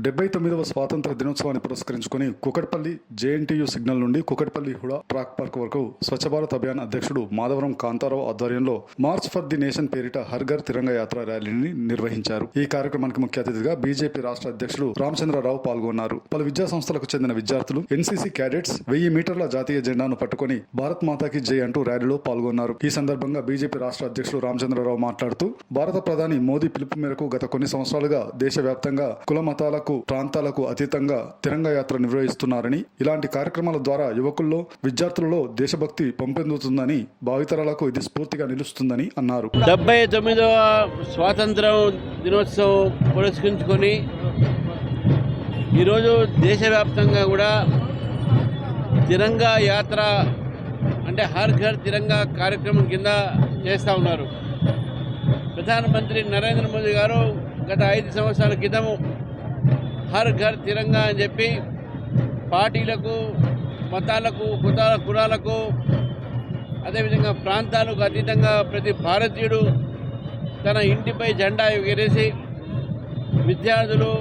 79వ స్వాతంత్ర దినోత్సవాన్ని పురస్కరించుకుని కుకట్పల్లి జేఎన్టీయూ సిగ్నల్ నుండి కుకట్పల్లి హుడా ట్రాక్ పార్క్ వరకు స్వచ్ఛ భారత్ అభియాన్ అధ్యక్షుడు మాధవరం కాంతారావు ఆధ్వర్యంలో మార్చ్ ఫర్ ది నేషన్ పేరిట హర్ ఘర్ తిరంగా యాత్ర ర్యాలీని నిర్వహించారు. ఈ కార్యక్రమానికి ముఖ్య అతిథిగా బీజేపీ రాష్ట్ర అధ్యక్షుడు రామచంద్రరావు పాల్గొన్నారు. పలు విద్యా సంస్థలకు చెందిన విద్యార్థులు, ఎన్సీసీ క్యాడెట్స్ 1000 మీటర్ల జాతీయ జెండాను పట్టుకుని భారత్ మాతాకి జై అంటూ ర్యాలీలో పాల్గొన్నారు. ఈ సందర్భంగా బీజేపీ రాష్ట్ర అధ్యక్షుడు రామచంద్రరావు మాట్లాడుతూ, భారత ప్రధాని మోదీ పిలుపు మేరకు గత కొన్ని సంవత్సరాలుగా దేశవ్యాప్తంగా కుల మతాలకు, ప్రాంతాలకు అతీతంగా తిరంగా యాత్ర నిర్వహిస్తున్నారని, ఇలాంటి కార్యక్రమాల ద్వారా యువకుల్లో, విద్యార్థులలో దేశభక్తి పెంపొందుతుందని, భావితరాలకు ఇది స్ఫూర్తిగా నిలుస్తుందని అన్నారు. 79వ స్వాతంత్ర దినోత్సవం పురస్కరించుకొని ఈరోజు దేశవ్యాప్తంగా కూడా తిరంగా యాత్ర అంటే హర్ ఘర్ తిరంగా కార్యక్రమం కింద చేస్తూ ఉన్నారు. ప్రధానమంత్రి నరేంద్ర మోదీ గారు గత 5 సంవత్సరాల క్రితము హర్ ఘర్ తిరంగా అని చెప్పి పార్టీలకు, మతాలకు, కులాలకు, అదేవిధంగా ప్రాంతాలకు అతీతంగా ప్రతి భారతీయుడు తన ఇంటిపై జెండా ఎగరేసి, విద్యార్థులు,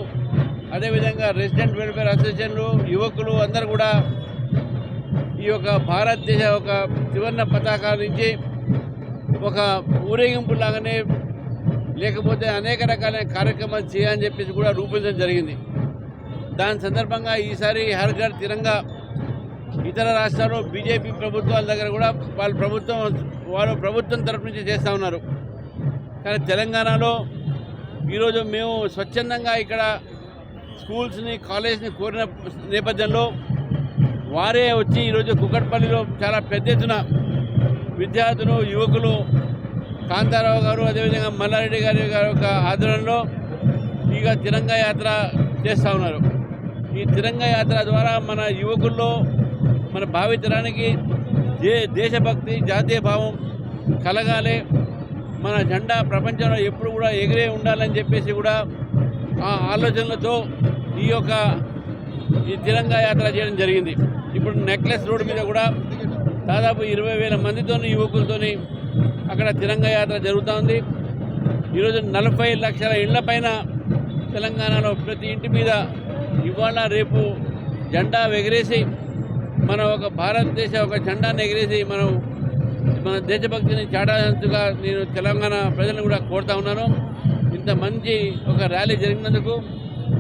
అదేవిధంగా రెసిడెంట్ వెల్ఫేర్ అసోసియేషన్లు, యువకులు అందరూ కూడా ఈ యొక్క భారతదేశ ఒక త్రివర్ణ పతాకాల నుంచి ఒక ఊరేగింపు లాగానే, లేకపోతే అనేక రకాలైన కార్యక్రమాలు చేయాలని చెప్పేసి కూడా రూపొందించడం జరిగింది. దాని సందర్భంగా ఈసారి హర్ ఘర్ తిరంగా ఇతర రాష్ట్రాల్లో బీజేపీ ప్రభుత్వాల దగ్గర కూడా వాళ్ళ ప్రభుత్వం తరఫు నుంచి చేస్తూ ఉన్నారు. కానీ తెలంగాణలో ఈరోజు మేము స్వచ్ఛందంగా ఇక్కడ స్కూల్స్ని, కాలేజ్ని కోరిన నేపథ్యంలో వారే వచ్చి ఈరోజు కుకట్పల్లిలో చాలా పెద్ద ఎత్తున విద్యార్థులు, యువకులు, కాంతారావు గారు, అదేవిధంగా మల్లారెడ్డి గారి యొక్క ఆధ్వర్యంలో ఇక తిరంగా యాత్ర చేస్తూ ఉన్నారు. ఈ తిరంగా యాత్ర ద్వారా మన యువకుల్లో, మన భావితరానికి దేశభక్తి, జాతీయ భావం కలగాలి, మన జెండా ప్రపంచంలో ఎప్పుడు కూడా ఎగిరే ఉండాలని చెప్పేసి కూడా ఆ ఆలోచనలతో ఈ తిరంగా యాత్ర చేయడం జరిగింది. ఇప్పుడు నెక్లెస్ రోడ్డు మీద కూడా దాదాపు 20,000 మందితో, యువకులతోని అక్కడ తిరంగా యాత్ర జరుగుతూ ఉంది. ఈరోజు 40 లక్షల ఇళ్ల పైన తెలంగాణలో ప్రతి ఇంటి మీద ఇవాళ రేపు జెండా ఎగరేసి, మన ఒక భారతదేశ ఒక జెండాను ఎగరేసి మన దేశభక్తిని చాటాల్సిందిగా నేను తెలంగాణ ప్రజలను కూడా కోరుతా ఉన్నాను. ఇంత మంచి ఒక ర్యాలీ జరిగినందుకు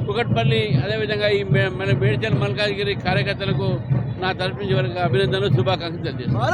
కుకట్పల్లి, అదేవిధంగా ఈ మన మేడ్చల్ మల్కాజ్గిరి కార్యకర్తలకు నా తరఫు నుంచి అభినందనలు, శుభాకాంక్షలు తెలియజేస్తాను.